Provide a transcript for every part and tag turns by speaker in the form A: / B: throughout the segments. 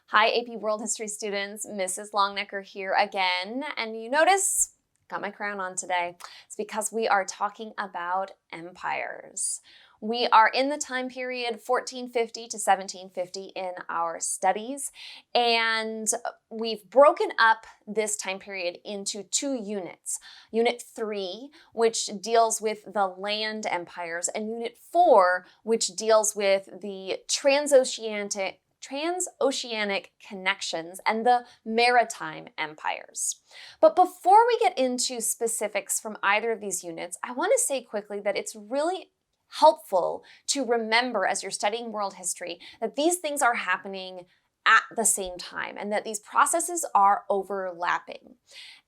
A: Hi, AP World History students. Mrs. Longnecker here again. And you notice, got my crown on today. It's because we are talking about empires. We are in the time period 1450 to 1750 in our studies, and we've broken up this time period into two units. Unit 3, which deals with the land empires, and Unit 4, which deals with the transoceanic connections and the maritime empires. But before we get into specifics from either of these units, I want to say quickly that it's really helpful to remember as you're studying world history that these things are happening at the same time and that these processes are overlapping.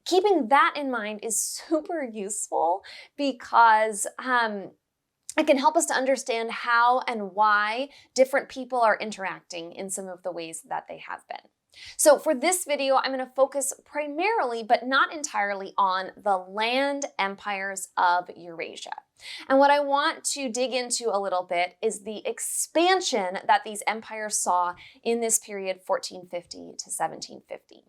A: Keeping that in mind is super useful because it can help us to understand how and why different people are interacting in some of the ways that they have been. So for this video, I'm going to focus primarily, but not entirely, on the land empires of Eurasia. And what I want to dig into a little bit is the expansion that these empires saw in this period 1450 to 1750.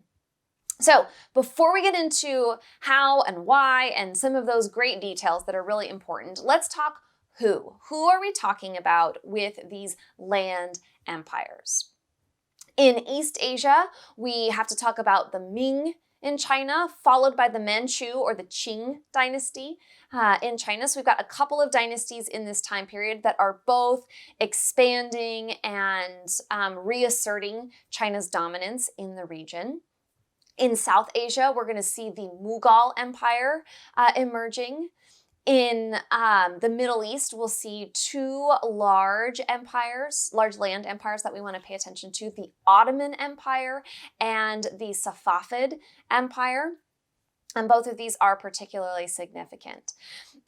A: So before we get into how and why and some of those great details that are really important, let's talk who. Who are we talking about with these land empires? In East Asia, we have to talk about the Ming in China, followed by the Manchu or the Qing dynasty in China. So we've got a couple of dynasties in this time period that are both expanding and reasserting China's dominance in the region. In South Asia, we're going to see the Mughal Empire emerging. In the Middle East, we'll see two large land empires that we want to pay attention to, the Ottoman Empire and the Safavid Empire. And both of these are particularly significant.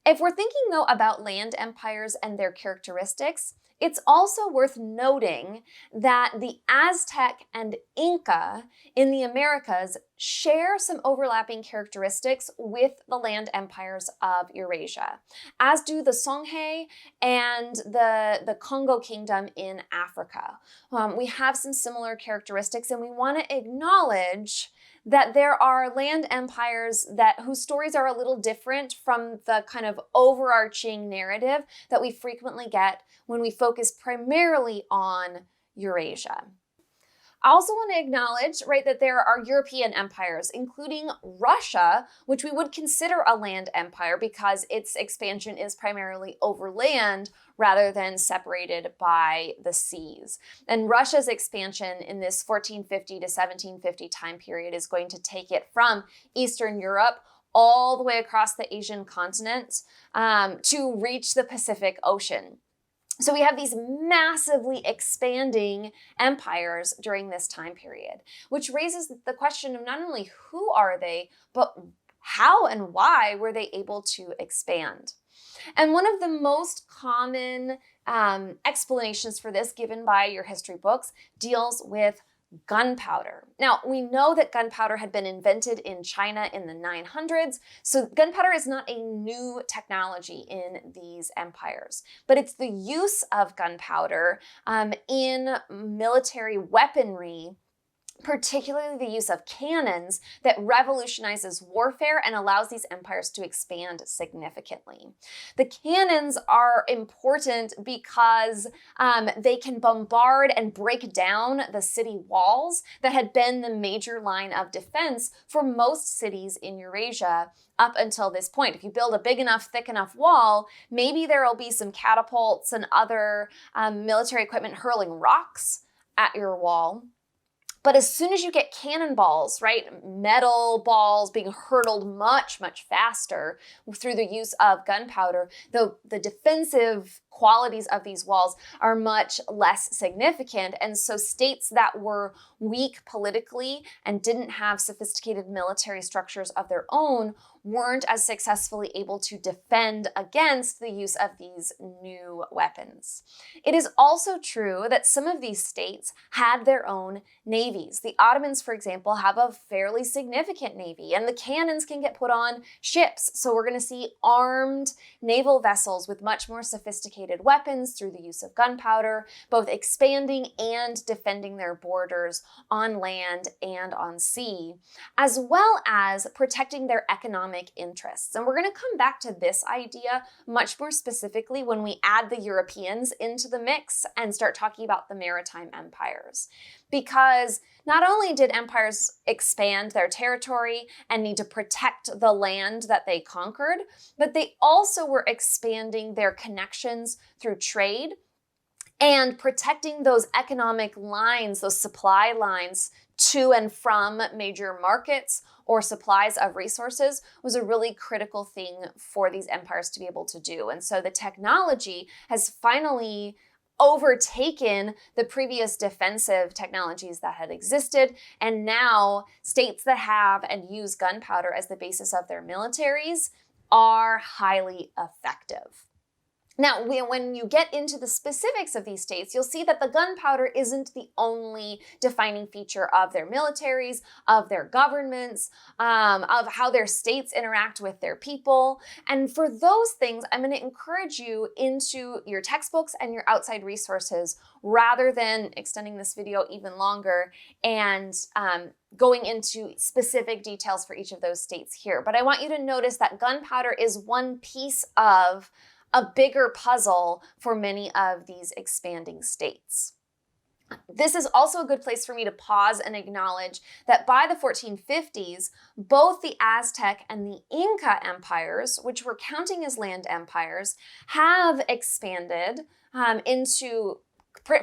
A: If we're thinking, though, about land empires and their characteristics, it's also worth noting that the Aztec and Inca in the Americas share some overlapping characteristics with the land empires of Eurasia, as do the Songhay and the Congo Kingdom in Africa. We have some similar characteristics, and we want to acknowledge that there are land empires whose stories are a little different from the kind of overarching narrative that we frequently get when we focus primarily on Eurasia. I also want to acknowledge, that there are European empires, including Russia, which we would consider a land empire because its expansion is primarily over land rather than separated by the seas. And Russia's expansion in this 1450 to 1750 time period is going to take it from Eastern Europe all the way across the Asian continent to reach the Pacific Ocean. So we have these massively expanding empires during this time period, which raises the question of not only who are they, but how and why were they able to expand? And one of the most common explanations for this given by your history books deals with gunpowder. Now, we know that gunpowder had been invented in China in the 900s, so gunpowder is not a new technology in these empires, but it's the use of gunpowder in military weaponry, particularly the use of cannons, that revolutionizes warfare and allows these empires to expand significantly. The cannons are important because they can bombard and break down the city walls that had been the major line of defense for most cities in Eurasia up until this point. If you build a big enough, thick enough wall, maybe there will be some catapults and other military equipment hurling rocks at your wall. But as soon as you get cannonballs, metal balls being hurtled much, much faster through the use of gunpowder, the defensive qualities of these walls are much less significant. And so states that were weak politically and didn't have sophisticated military structures of their own weren't as successfully able to defend against the use of these new weapons. It is also true that some of these states had their own navies. The Ottomans, for example, have a fairly significant navy, and the cannons can get put on ships. So we're going to see armed naval vessels with much more sophisticated sophisticated weapons through the use of gunpowder, both expanding and defending their borders on land and on sea, as well as protecting their economic interests. And we're going to come back to this idea much more specifically when we add the Europeans into the mix and start talking about the maritime empires. Because not only did empires expand their territory and need to protect the land that they conquered, but they also were expanding their connections through trade and protecting those economic lines, those supply lines to and from major markets or supplies of resources was a really critical thing for these empires to be able to do. And so the technology has finally overtaken the previous defensive technologies that had existed, and now states that have and use gunpowder as the basis of their militaries are highly effective. Now, when you get into the specifics of these states, you'll see that the gunpowder isn't the only defining feature of their militaries, of their governments, of how their states interact with their people. And for those things, I'm going to encourage you into your textbooks and your outside resources rather than extending this video even longer and going into specific details for each of those states here. But I want you to notice that gunpowder is one piece of a bigger puzzle for many of these expanding states. This is also a good place for me to pause and acknowledge that by the 1450s, both the Aztec and the Inca empires, which we're counting as land empires, have expanded into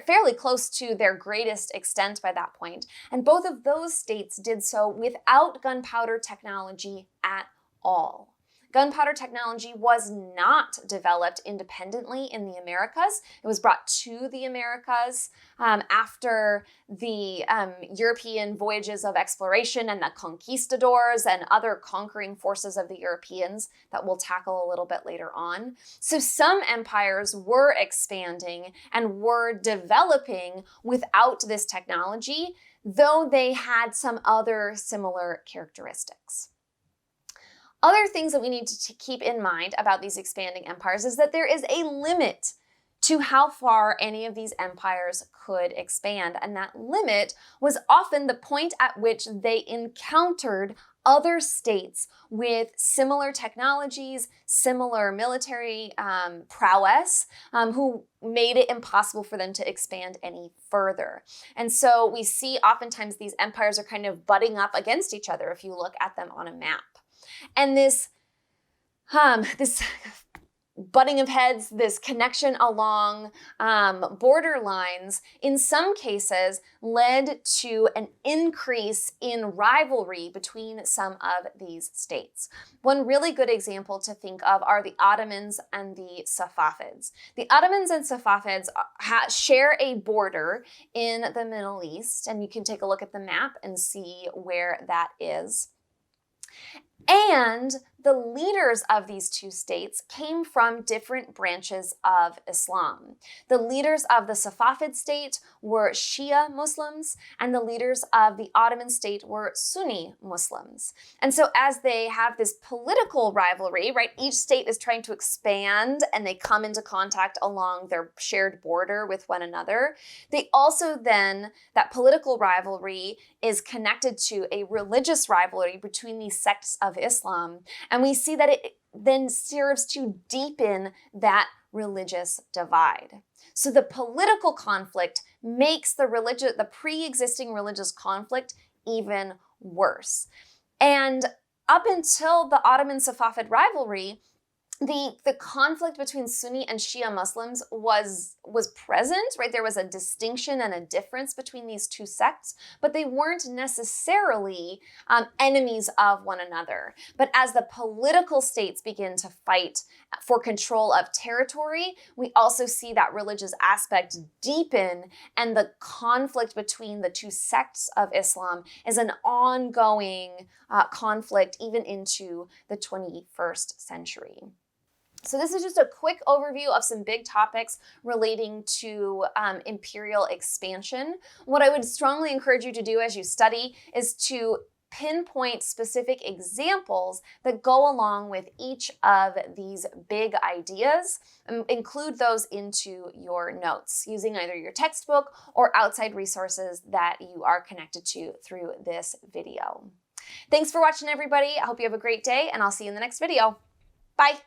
A: fairly close to their greatest extent by that point. And both of those states did so without gunpowder technology at all. Gunpowder technology was not developed independently in the Americas. It was brought to the Americas after the European voyages of exploration and the conquistadors and other conquering forces of the Europeans that we'll tackle a little bit later on. So some empires were expanding and were developing without this technology, though they had some other similar characteristics. Other things that we need to keep in mind about these expanding empires is that there is a limit to how far any of these empires could expand. And that limit was often the point at which they encountered other states with similar technologies, similar military prowess, who made it impossible for them to expand any further. And so we see oftentimes these empires are kind of butting up against each other if you look at them on a map. And this butting of heads, this connection along border lines, in some cases led to an increase in rivalry between some of these states. One really good example to think of are the Ottomans and the Safavids. The Ottomans and Safavids share a border in the Middle East, and you can take a look at the map and see where that is. And the leaders of these two states came from different branches of Islam. The leaders of the Safavid state were Shia Muslims, and the leaders of the Ottoman state were Sunni Muslims. And so as they have this political rivalry, right, each state is trying to expand and they come into contact along their shared border with one another. They also then, that political rivalry is connected to a religious rivalry between these sects of Islam. And we see that it then serves to deepen that religious divide. So the political conflict makes the pre-existing religious conflict even worse. And up until the Ottoman-Safavid rivalry, the conflict between Sunni and Shia Muslims was present, right? There was a distinction and a difference between these two sects, but they weren't necessarily enemies of one another. But as the political states begin to fight for control of territory, we also see that religious aspect deepen, and the conflict between the two sects of Islam is an ongoing conflict even into the 21st century. So this is just a quick overview of some big topics relating to imperial expansion. What I would strongly encourage you to do as you study is to pinpoint specific examples that go along with each of these big ideas and include those into your notes using either your textbook or outside resources that you are connected to through this video. Thanks for watching, everybody. I hope you have a great day, and I'll see you in the next video. Bye.